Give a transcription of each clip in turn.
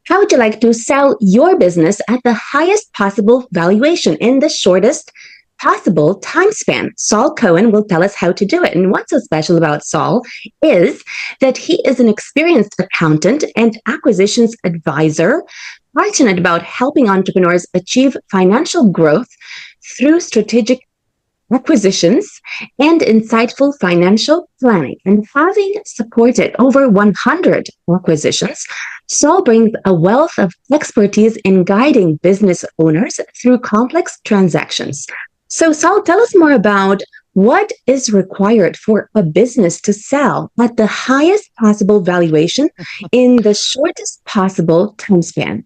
How would you like to sell your business at the highest possible valuation in the shortest possible time span? Saul Cohen will tell us how to do it. And what's so special about Saul is that he is an experienced accountant and acquisitions advisor, passionate about helping entrepreneurs achieve financial growth through strategic acquisitions and insightful financial planning. And having supported over 100 acquisitions, Saul brings a wealth of expertise in guiding business owners through complex transactions. So, Saul, tell us more about what is required for a business to sell at the highest possible valuation in the shortest possible time span.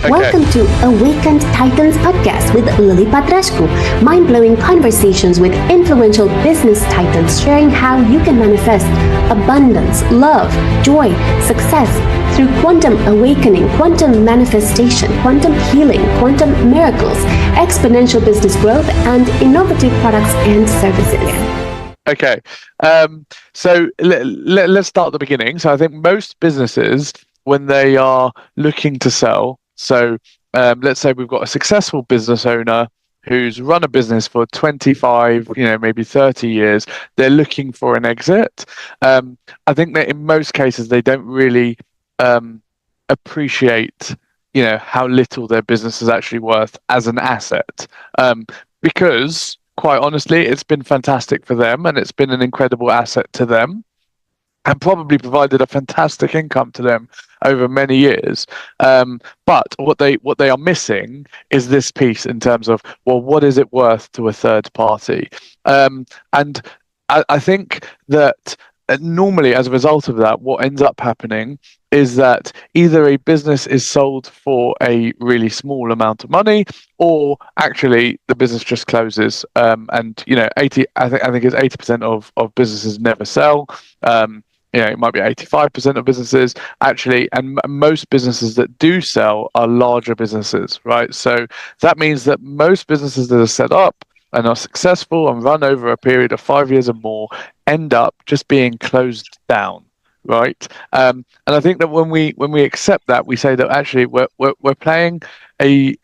Okay. Welcome to Awakened Titans podcast with Lily Patrascu. Mind-blowing conversations with influential business titans sharing how you can manifest abundance, love, joy, success through quantum awakening, quantum manifestation, quantum healing, quantum miracles, exponential business growth, and innovative products and services. Okay, so let's start at the beginning. So I think most businesses, when they are looking to sell, so let's say we've got a successful business owner who's run a business for 25, maybe 30 years. They're looking for an exit. I think that in most cases, they don't really appreciate, how little their business is actually worth as an asset. Because quite honestly, it's been fantastic for them and it's been an incredible asset to them, and probably provided a fantastic income to them over many years. But what they are missing is this piece in terms of, well, what is it worth to a third party? And I think that normally, as a result of that, what ends up happening is that either a business is sold for a really small amount of money, or actually the business just closes. And I think it's 80% of businesses never sell. It might be 85% of businesses actually, and most businesses that do sell are larger businesses, right? So that means that most businesses that are set up and are successful and run over a period of 5 years or more end up just being closed down, right? And I think that when we accept that, we say that actually we're playing a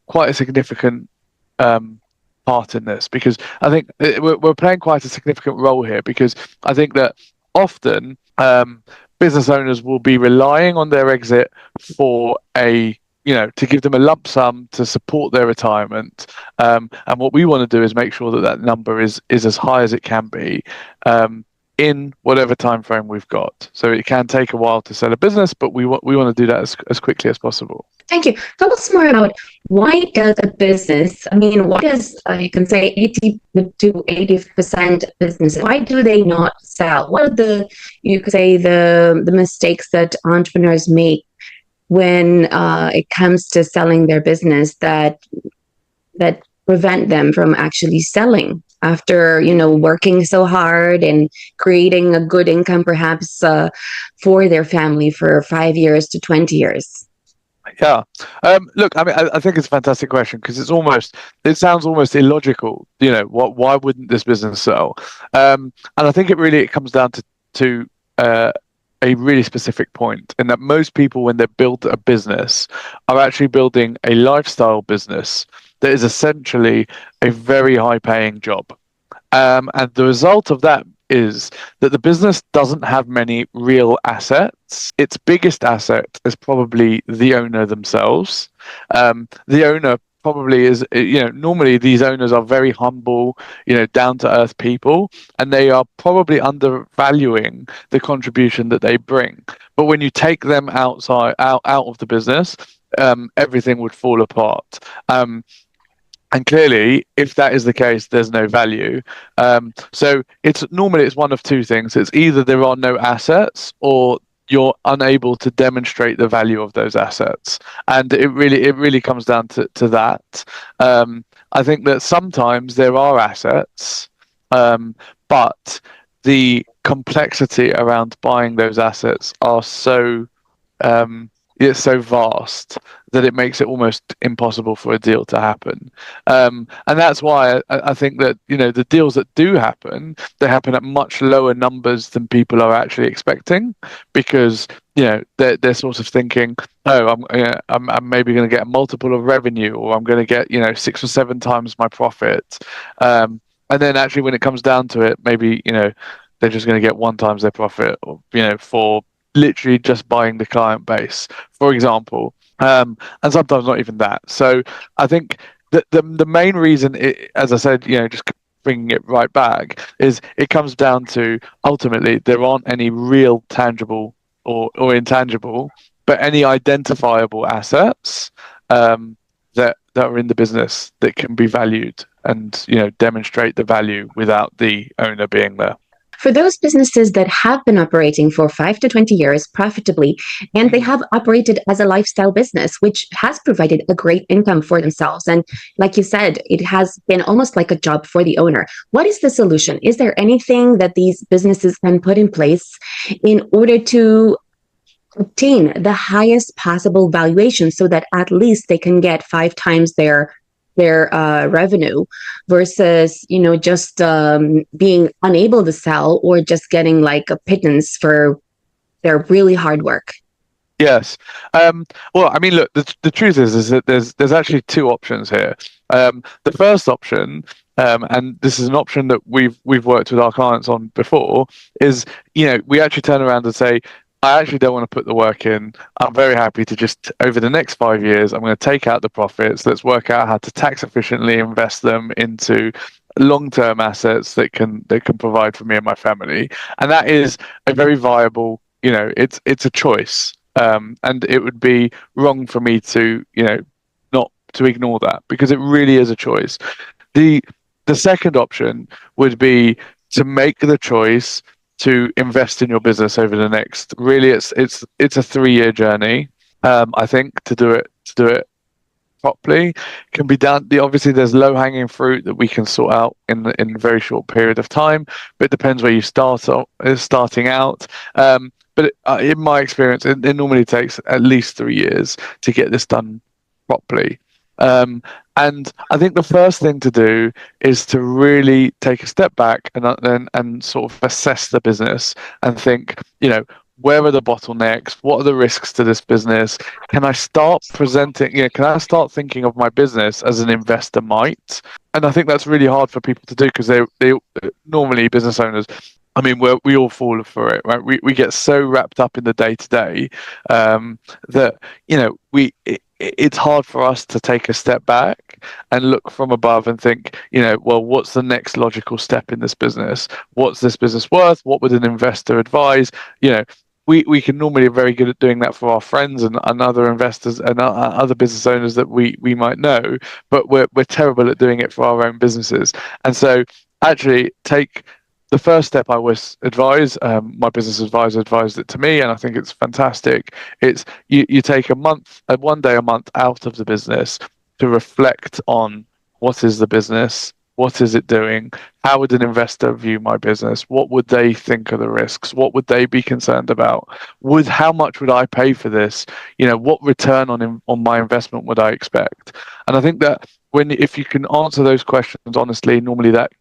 quite a significant part in this, because I think we're playing quite a significant role here, because I think that often business owners will be relying on their exit for to give them a lump sum to support their retirement. And what we want to do is make sure that number is as high as it can be in whatever time frame we've got. So it can take a while to sell a business, but we want to do that as quickly as possible. Thank you. Tell us more about why does a business, why does, you can say 80 to 80% businesses, why do they not sell? What are you could say the mistakes that entrepreneurs make when it comes to selling their business that prevent them from actually selling after, working so hard and creating a good income, perhaps for their family for 5 years to 20 years? Yeah. Look, I think it's a fantastic question, because it sounds almost illogical. Why wouldn't this business sell? And I think it comes down to a really specific point, in that most people, when they build a business, are actually building a lifestyle business that is essentially a very high paying job. And the result of that is that the business doesn't have many real assets. Its biggest asset is probably the owner themselves. The owner probably is, normally these owners are very humble, down to earth people, and they are probably undervaluing the contribution that they bring. But when you take them out of the business, everything would fall apart. And clearly, if that is the case, there's no value. So it's one of two things. It's either there are no assets, or you're unable to demonstrate the value of those assets. And it really comes down to that. I think that sometimes there are assets, but the complexity around buying those assets are so it's so vast that it makes it almost impossible for a deal to happen. And that's why I think that, the deals that do happen, they happen at much lower numbers than people are actually expecting, because they're sort of thinking, oh, I'm maybe going to get a multiple of revenue, or I'm going to get 6 or 7 times my profit. And then actually when it comes down to it, maybe they're just going to get 1 times their profit, or for literally just buying the client base, for example, and sometimes not even that. So I think that the main reason, as I said, just bringing it right back, is it comes down to, ultimately, there aren't any real tangible or intangible, but any identifiable assets that are in the business that can be valued and demonstrate the value without the owner being there. For those businesses that have been operating for 5 to 20 years profitably, and they have operated as a lifestyle business, which has provided a great income for themselves. And like you said, it has been almost like a job for the owner. What is the solution? Is there anything that these businesses can put in place in order to obtain the highest possible valuation, so that at least they can get 5 times their revenue, versus just being unable to sell, or just getting like a pittance for their really hard work? Yes. Well, I mean, look, the truth is that there's actually two options here. The first option, and this is an option that we've worked with our clients on before, is we actually turn around and say, I actually don't want to put the work in. I'm very happy to just, over the next 5 years, I'm going to take out the profits. Let's work out how to tax efficiently invest them into long-term assets that can provide for me and my family. And that is a very viable, it's a choice. And it would be wrong for me to, not to ignore that, because it really is a choice. The second option would be to make the choice to invest in your business over the next, really, it's a 3-year journey. I think to do it properly can be done. Obviously, there's low hanging fruit that we can sort out in a very short period of time, but it depends where you starting out. But in my experience, it normally takes at least 3 years to get this done properly. And I think the first thing to do is to really take a step back and sort of assess the business and think, where are the bottlenecks? What are the risks to this business? Can I start presenting, can I start thinking of my business as an investor might? And I think that's really hard for people to do, because they normally, business owners, I mean, we all fall for it, right? We get so wrapped up in the day to day that it's hard for us to take a step back and look from above and think, well, what's the next logical step in this business? What's this business worth? What would an investor advise? We can normally be very good at doing that for our friends and other investors and other business owners that we might know, but we're terrible at doing it for our own businesses. And so actually take the first step I always advise, my business advisor advised it to me, and I think it's fantastic. It's you take one day a month out of the business to reflect on what is the business, what is it doing, how would an investor view my business, what would they think are the risks, what would they be concerned about, how much would I pay for this, what return on my investment would I expect. And I think that if you can answer those questions honestly, normally that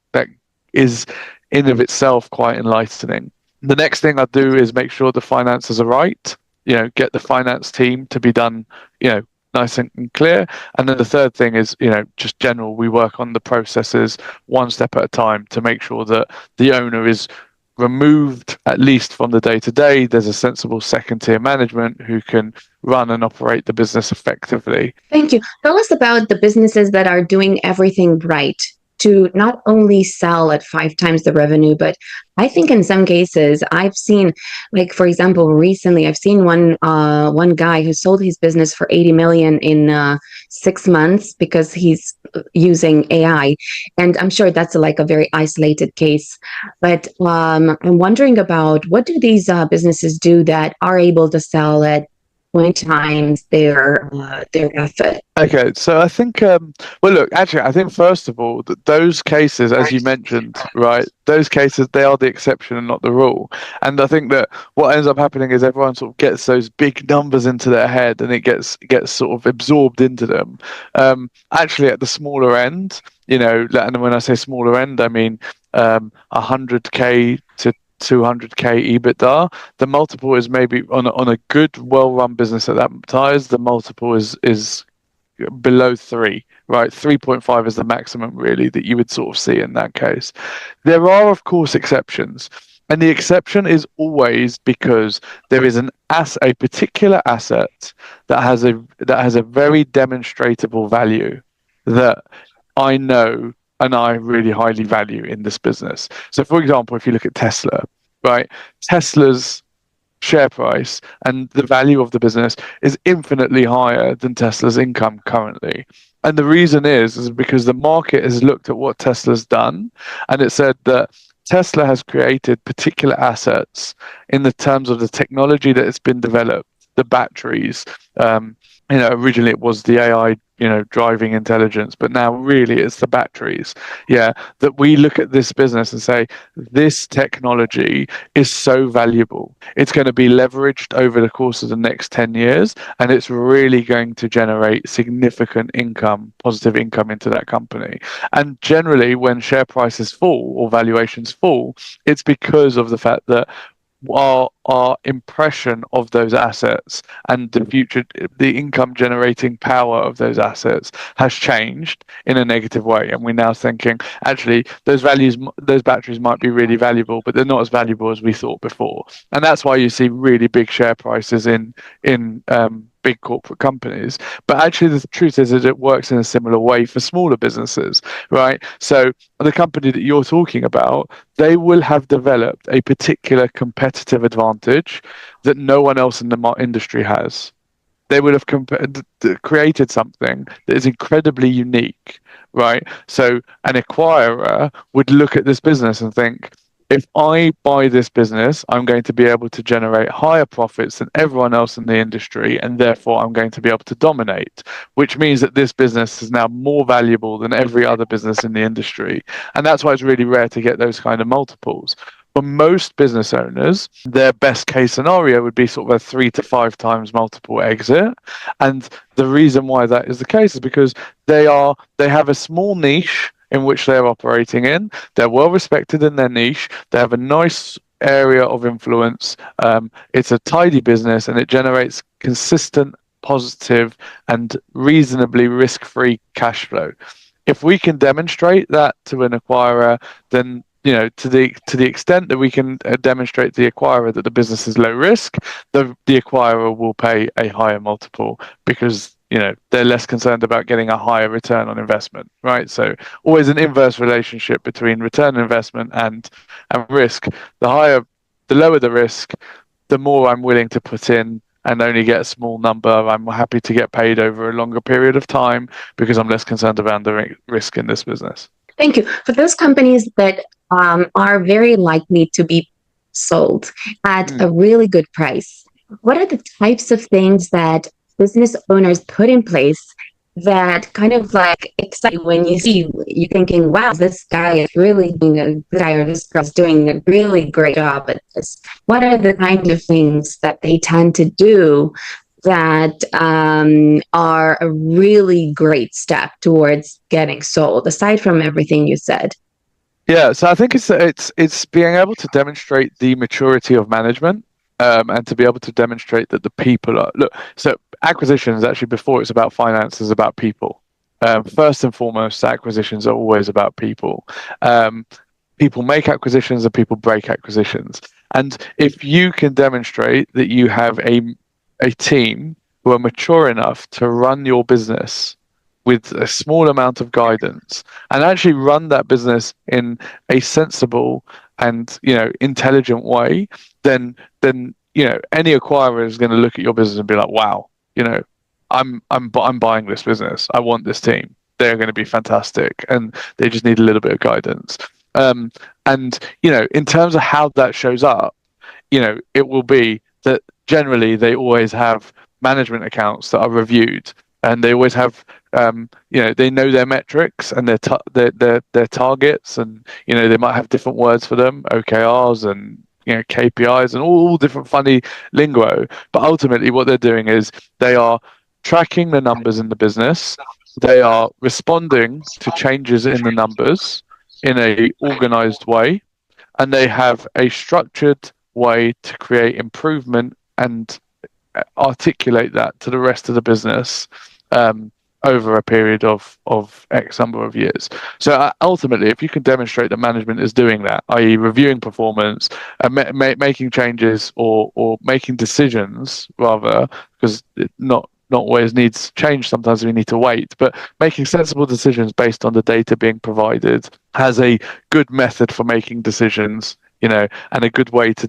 is in of itself quite enlightening. The next thing I do is make sure the finances are right, get the finance team to be done, nice and clear. And then the third thing is, just general, we work on the processes one step at a time to make sure that the owner is removed, at least from the day-to-day. There's a sensible second-tier management who can run and operate the business effectively. Thank you. Tell us about the businesses that are doing everything right to not only sell at 5 times the revenue, but I think in some cases I've seen, like, for example, recently I've seen one guy who sold his business for 80 million in 6 months because he's using AI. And I'm sure that's like a very isolated case. But I'm wondering about, what do these businesses do that are able to sell at 2.0 times their effort. Okay, so I think, well, look, actually, I think first of all, that those cases, as you mentioned, right, those cases, they are the exception and not the rule. And I think that what ends up happening is everyone sort of gets those big numbers into their head and it gets sort of absorbed into them. Actually, at the smaller end, and when I say smaller end, I mean 100K to 200K EBITDA. The multiple is maybe on a good, well-run business at that size. The multiple is below 3, right? 3.5 is the maximum really that you would sort of see in that case. There are, of course, exceptions. And the exception is always because there is a particular asset that has a very demonstrable value that I know and I really highly value in this business. So, for example, if you look at Tesla, right? Tesla's share price and the value of the business is infinitely higher than Tesla's income currently. And the reason is because the market has looked at what Tesla's done and it said that Tesla has created particular assets in the terms of the technology that has been developed, the batteries. Originally it was the AI, driving intelligence, but now really it's the batteries. Yeah, that we look at this business and say, this technology is so valuable. It's going to be leveraged over the course of the next 10 years, and it's really going to generate significant income, positive income into that company. And generally, when share prices fall or valuations fall, it's because of the fact that our impression of those assets and the income generating power of those assets has changed in a negative way, and we're now thinking actually those batteries might be really valuable, but they're not as valuable as we thought before. And that's why you see really big share prices in big corporate companies. But actually the truth is that it works in a similar way for smaller businesses, right? So the company that you're talking about, they will have developed a particular competitive advantage that no one else in the industry has. They would have created something that is incredibly unique, right? So an acquirer would look at this business and think, if I buy this business, I'm going to be able to generate higher profits than everyone else in the industry, and therefore I'm going to be able to dominate, which means that this business is now more valuable than every other business in the industry. And that's why it's really rare to get those kind of multiples. For most business owners, their best case scenario would be sort of a 3 to 5 times multiple exit. And the reason why that is the case is because they have a small niche in which they're operating in. They're well respected in their niche. They have a nice area of influence. It's a tidy business and it generates consistent, positive, and reasonably risk-free cash flow. If we can demonstrate that to an acquirer, then to the extent that we can demonstrate to the acquirer that the business is low risk, the acquirer will pay a higher multiple because they're less concerned about getting a higher return on investment, right? So always an inverse relationship between return on investment and risk. The lower the risk, the more I'm willing to put in and only get a small number. I'm happy to get paid over a longer period of time because I'm less concerned about the risk in this business. Thank you. For those companies that are very likely to be sold at a really good price, what are the types of things that business owners put in place that kind of like excite you when you're thinking, wow, this guy is really doing or this girl's doing a really great job at this? What are the kind of things that they tend to do that are a really great step towards getting sold, aside from everything you said? Yeah, so I think it's being able to demonstrate the maturity of management, and to be able to demonstrate that the people are So acquisitions, actually, before it's about finance, is about people. First and foremost, acquisitions are always about people. People make acquisitions and people break acquisitions. And if you can demonstrate that you have a team who are mature enough to run your business with a small amount of guidance and actually run that business in a sensible and intelligent way, then any acquirer is going to look at your business and be like, wow, I'm buying this business. I want this team. They're going to be fantastic, and they just need a little bit of guidance. And in terms of how that shows up, it will be that generally they always have management accounts that are reviewed, and they always have they know their metrics and their targets, and they might have different words for them, OKRs and KPIs and all different funny lingo. But ultimately, what they're doing is they are tracking the numbers in the business. They are responding to changes in the numbers in a organized way, and they have a structured way to create improvement and articulate that to the rest of the business over a period of X number of years. So ultimately, if you can demonstrate that management is doing that, i.e. reviewing performance and making changes or making decisions, rather, because not always needs change, sometimes we need to wait, but making sensible decisions based on the data being provided has a good method for making decisions, and a good way to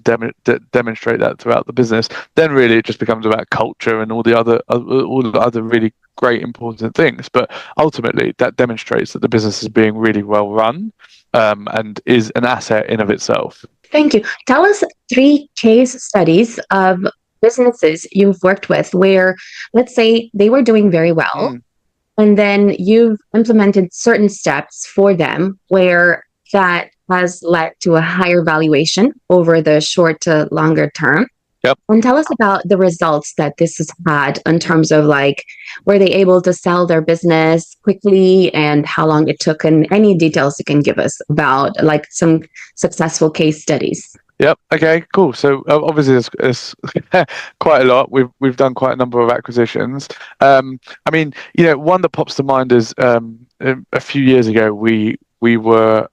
demonstrate that throughout the business, then really it just becomes about culture and all the other really great important things. But ultimately, that demonstrates that the business is being really well run, and is an asset in of itself. Thank you. Tell us 3 case studies of businesses you've worked with where, let's say, they were doing very well, and then you've implemented certain steps for them where that has led to a higher valuation over the short to longer term. Yep. And tell us about the results that this has had in terms of, like, were they able to sell their business quickly and how long it took, and any details you can give us about, like, some successful case studies. Yep. Okay. Cool. So obviously, there's quite a lot. We've done quite a number of acquisitions. I mean, one that pops to mind is a few years ago we were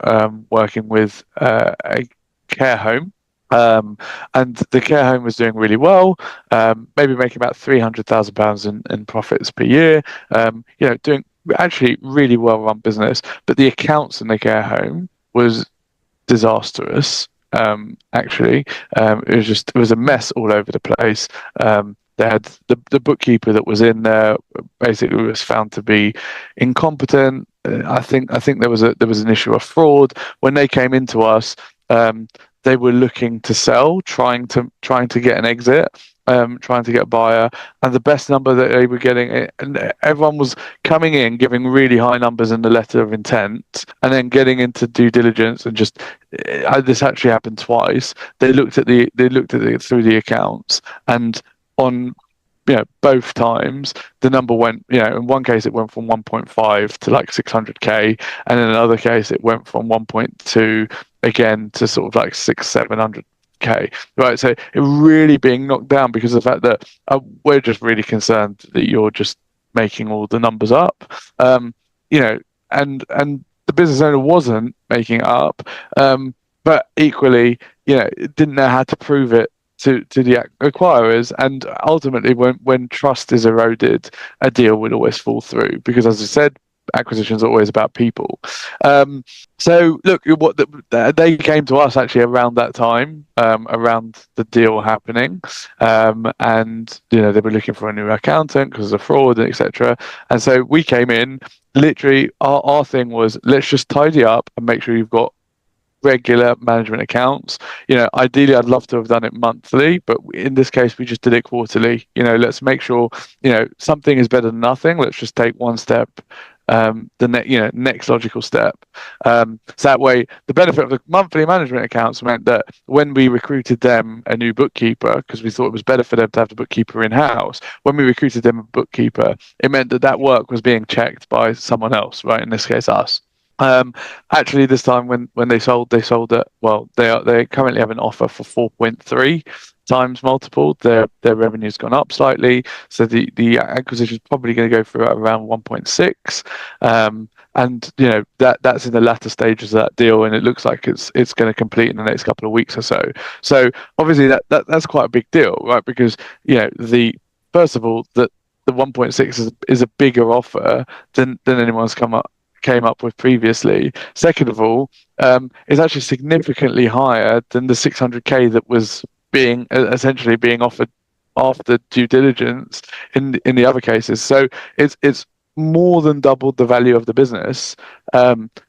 working with a care home. And the care home was doing really well, maybe making about £300,000 in profits per year. Doing actually really well run business, but the accounts in the care home was disastrous. Actually, it was a mess all over the place. They had the bookkeeper that was in there basically was found to be incompetent. I think there was an issue of fraud when they came into us. They were looking to sell, trying to get an exit, trying to get a buyer, and the best number that they were getting, and everyone was coming in giving really high numbers in the letter of intent, and then getting into due diligence and just this actually happened twice. They looked at it through the accounts, and on both times the number went, in one case it went from 1.5 to like 600k, and in another case it went from 1.2 again to sort of like 600-700k, right? So it really being knocked down because of the fact that we're just really concerned that you're just making all the numbers up, and the business owner wasn't making it up, but equally didn't know how to prove it to the acquirers. And ultimately, when trust is eroded, a deal will always fall through, because, as I said, acquisitions are always about people. So look, they came to us actually around that time, around the deal happening, and they were looking for a new accountant because of fraud, etc. And so we came in. Literally, our thing was, let's just tidy up and make sure you've got regular management accounts. Ideally I'd love to have done it monthly, but in this case we just did it quarterly. Let's make sure something is better than nothing. Let's just take one step, the next logical step. So that way, the benefit of the monthly management accounts meant that when we recruited them a new bookkeeper, because we thought it was better for them to have the bookkeeper in house, when we recruited them a bookkeeper, it meant that work was being checked by someone else, right? In this case, us. Actually, this time when they sold it. Well, they currently have an offer for 4.3 times multiple. Their revenue's gone up slightly, so the acquisition is probably going to go for around 1.6. And that's in the latter stages of that deal, and it looks like it's going to complete in the next couple of weeks or so. So obviously that's quite a big deal, right? Because first of all, the 1.6 is a bigger offer than anyone's came up with previously. Second of all, it's actually significantly higher than the 600k that was essentially being offered after due diligence in the other cases. So it's more than doubled the value of the business,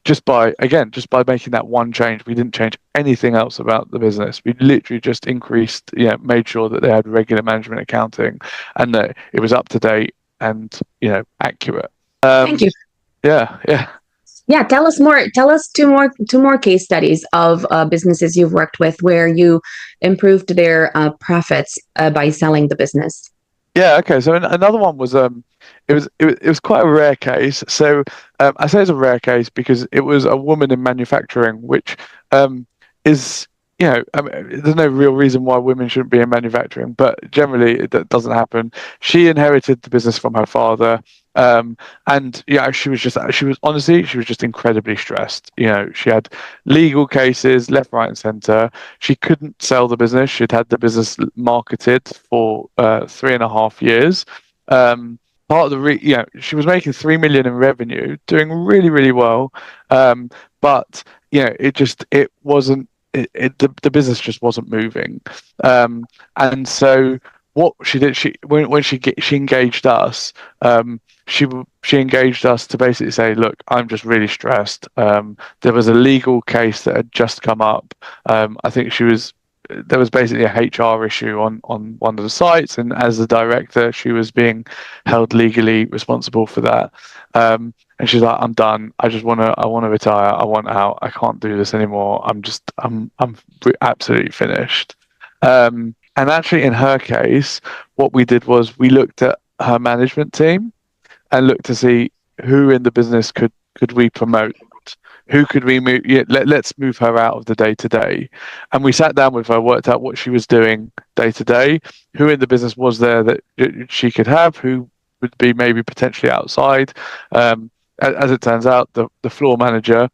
just by making that one change. We didn't change anything else about the business. We literally just increased, made sure that they had regular management accounting and that it was up to date and accurate. Thank you. Yeah, yeah. Yeah, tell us more. Tell us two more case studies of businesses you've worked with where you improved their profits by selling the business. Yeah, okay. So another one was it was quite a rare case. So I say it's a rare case because it was a woman in manufacturing, which is I mean, there's no real reason why women shouldn't be in manufacturing, but generally that doesn't happen. She inherited the business from her father, and she was just incredibly stressed. She had legal cases left, right, and centre. She couldn't sell the business. She'd had the business marketed for 3.5 years. Part of she was making 3 million in revenue, doing really, really well. But it wasn't. The business just wasn't moving. And so what she did, she engaged us. She engaged us to basically say, look, I'm just really stressed. There was a legal case that had just come up. I think there was basically a HR issue on one of the sites, and as the director, she was being held legally responsible for that. And she's like, I'm done. I want to retire. I want out. I can't do this anymore. I'm absolutely finished. And actually, in her case, what we did was we looked at her management team and look to see who in the business could we promote, who could we move. Let's move her out of the day to day. And we sat down with her, worked out what she was doing day to day, who in the business was there that she could have, who would be maybe potentially outside. As it turns out, the floor manager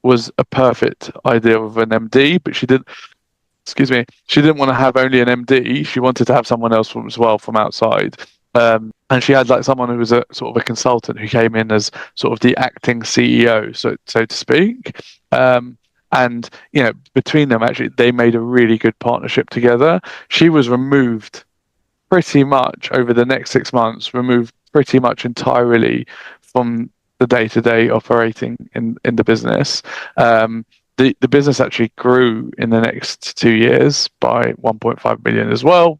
was a perfect idea of an MD, but she didn't want to have only an MD. She wanted to have someone else as well from outside. And she had like someone who was a sort of a consultant who came in as sort of the acting CEO, so to speak. And between them, actually, they made a really good partnership together. She was removed pretty much over the next 6 months, removed pretty much entirely from the day-to-day operating in the business. The business actually grew in the next 2 years by 1.5 million as well,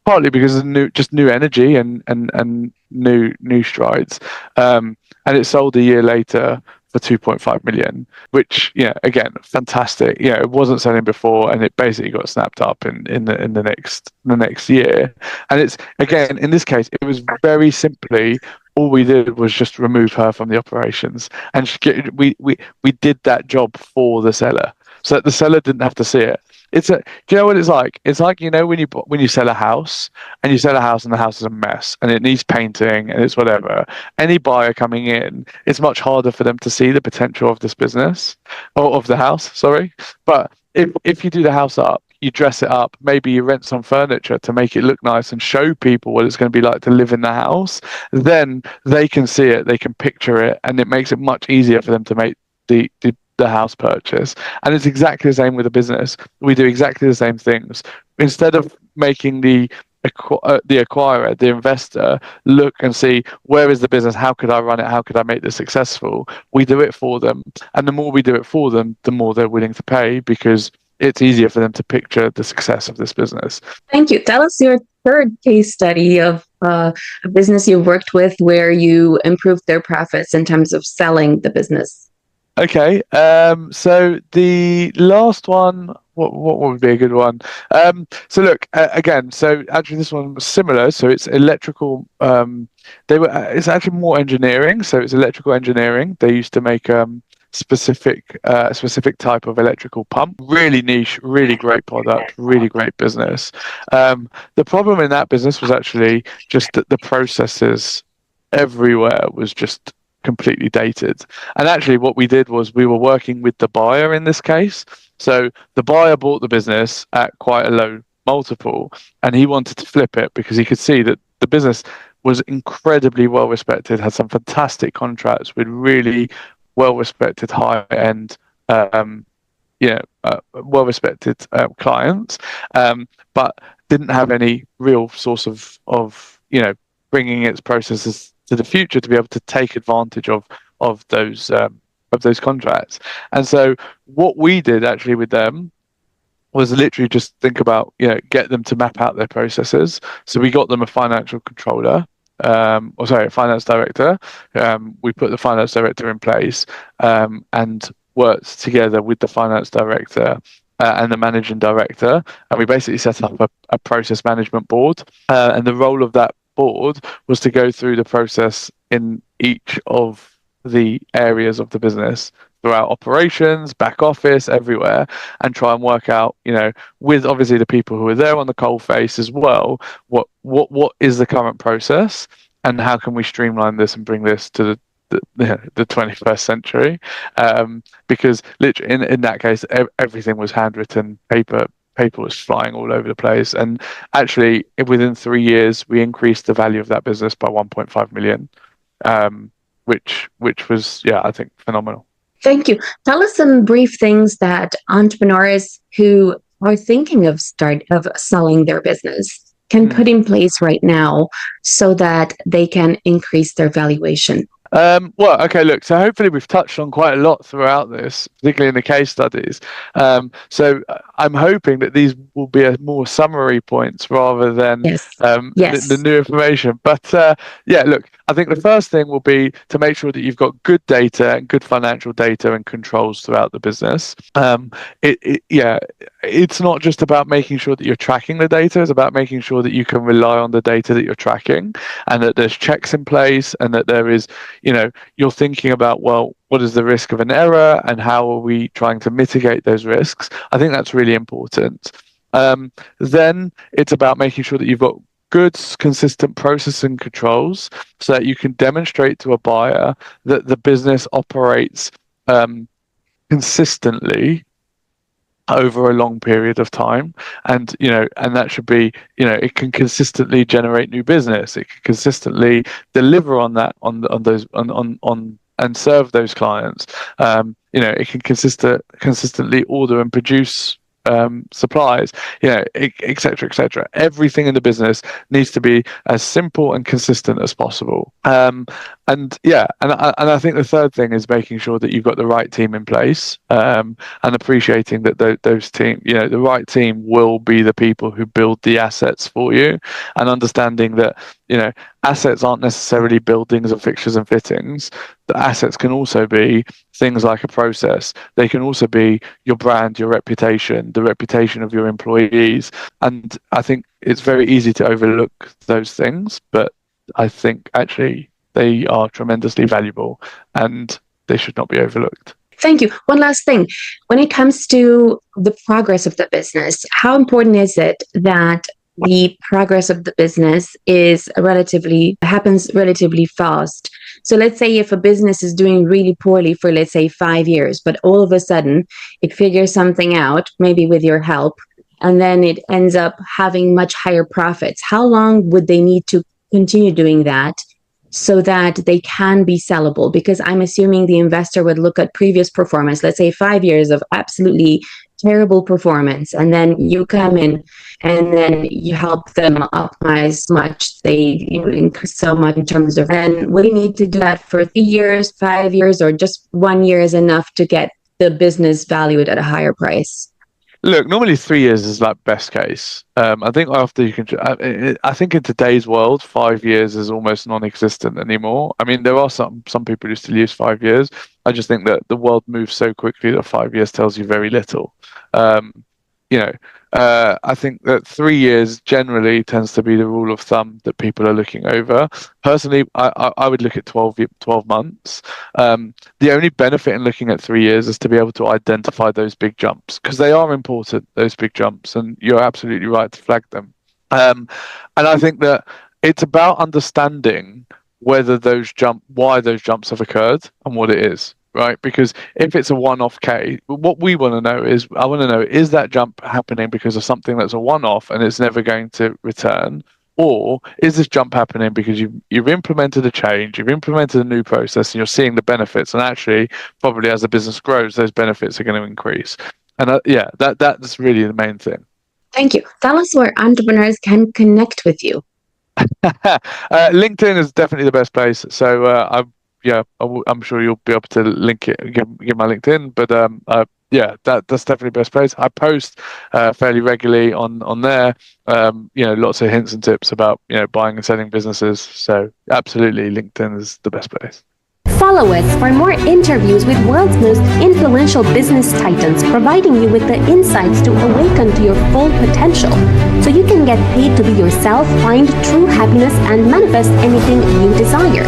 partly because of new energy and new strides. And it sold a year later for 2.5 million, which again, fantastic. It wasn't selling before, and it basically got snapped up in the next year. And it's, again, in this case, it was very simply, all we did was just remove her from the operations, and we did that job for the seller, so that the seller didn't have to see it. Do you know what it's like? It's like, when you sell a house, and the house is a mess and it needs painting and it's whatever. Any buyer coming in, it's much harder for them to see the potential of this business, or of the house, sorry. But if you do the house up, you dress it up, maybe you rent some furniture to make it look nice and show people what it's going to be like to live in the house, then they can see it, they can picture it, and it makes it much easier for them to make the house purchase. And it's exactly the same with a business. We do exactly the same things. Instead of making the acquirer, the investor, look and see, where is the business, how could I run it, how could I make this successful, we do it for them. And the more we do it for them, the more they're willing to pay, because it's easier for them to picture the success of this business. Thank you. Tell us your third case study of a business you've worked with where you improved their profits in terms of selling the business. Okay, so the last one, what would be a good one? So look, again, so actually this one was similar. So it's electrical. It's actually more engineering. So it's electrical engineering. They used to make specific type of electrical pump. Really niche, really great product, really great business. The problem in that business was actually just that the processes everywhere was just completely dated. And actually what we did was we were working with the buyer in this case. So the buyer bought the business at quite a low multiple, and he wanted to flip it because he could see that the business was incredibly well respected, had some fantastic contracts with really well respected high end well respected clients, but didn't have any real source of bringing its processes to the future to be able to take advantage of those contracts. And so what we did actually with them was literally just think about, get them to map out their processes. So we got them a financial controller, a finance director. We put the finance director in place, and worked together with the finance director and the managing director. And we basically set up a process management board. And the role of that board was to go through the process in each of the areas of the business throughout operations, back office, everywhere, and try and work out, with obviously the people who are there on the coal face as well, what is the current process and how can we streamline this and bring this to the 21st century, because literally in that case everything was handwritten, paper was flying all over the place, and actually within 3 years we increased the value of that business by 1.5 million, which was, I think, phenomenal. Thank you. Tell us some brief things that entrepreneurs who are thinking of selling their business can put in place right now so that they can increase their valuation. Well, okay, look, so hopefully we've touched on quite a lot throughout this, particularly in the case studies. So I'm hoping that these will be more summary points rather than the new information. But look, I think the first thing will be to make sure that you've got good data and good financial data and controls throughout the business. It's not just about making sure that you're tracking the data, it's about making sure that you can rely on the data that you're tracking and that there's checks in place and that there is, you're thinking about, well, what is the risk of an error and how are we trying to mitigate those risks? I think that's really important. Then it's about making sure that you've got good, consistent process and controls so that you can demonstrate to a buyer that the business operates consistently over a long period of time, and that should be, it can consistently generate new business, it can consistently deliver on that, on those on and serve those clients. It can consistently order and produce supplies, etc., etc. Everything in the business needs to be as simple and consistent as possible. And I think the third thing is making sure that you've got the right team in place, and appreciating that those team, the right team will be the people who build the assets for you, and understanding that assets aren't necessarily buildings and fixtures and fittings. The assets can also be things like a process. They can also be your brand, your reputation, the reputation of your employees. And I think it's very easy to overlook those things, but I think actually they are tremendously valuable and they should not be overlooked. Thank you. One last thing. When it comes to the progress of the business, how important is it that the progress of the business happens relatively fast? So let's say if a business is doing really poorly for, let's say, 5 years, but all of a sudden it figures something out, maybe with your help, and then it ends up having much higher profits. How long would they need to continue doing that so that they can be sellable? Because I'm assuming the investor would look at previous performance, let's say 5 years of absolutely terrible performance, and then you come in and then you help them optimize much, they increase so much in terms of, and we need to do that for 3 years, 5 years, or just 1 year is enough to get the business valued at a higher price? Look, normally 3 years is like best case. I think after you can, I think in today's world, 5 years is almost non-existent anymore. I mean, there are some people who still use 5 years. I just think that the world moves so quickly that 5 years tells you very little. I think that 3 years generally tends to be the rule of thumb that people are looking over. Personally, I would look at 12 months. The only benefit in looking at 3 years is to be able to identify those big jumps, because they are important, those big jumps, and you're absolutely right to flag them. And I think that it's about understanding why those jumps have occurred and what it is. Right, because if it's a one-off case, what we want to know is that jump happening because of something that's a one-off and it's never going to return, or is this jump happening because you've implemented a change, you've implemented a new process, and you're seeing the benefits, and actually, probably as the business grows, those benefits are going to increase. And that's really the main thing. Thank you. Tell us where entrepreneurs can connect with you. LinkedIn is definitely the best place. So I'm sure you'll be able to link it, give my LinkedIn. But yeah, that's definitely the best place. I post fairly regularly on there. Lots of hints and tips about buying and selling businesses. So absolutely, LinkedIn is the best place. Follow us for more interviews with world's most influential business titans, providing you with the insights to awaken to your full potential, so you can get paid to be yourself, find true happiness, and manifest anything you desire.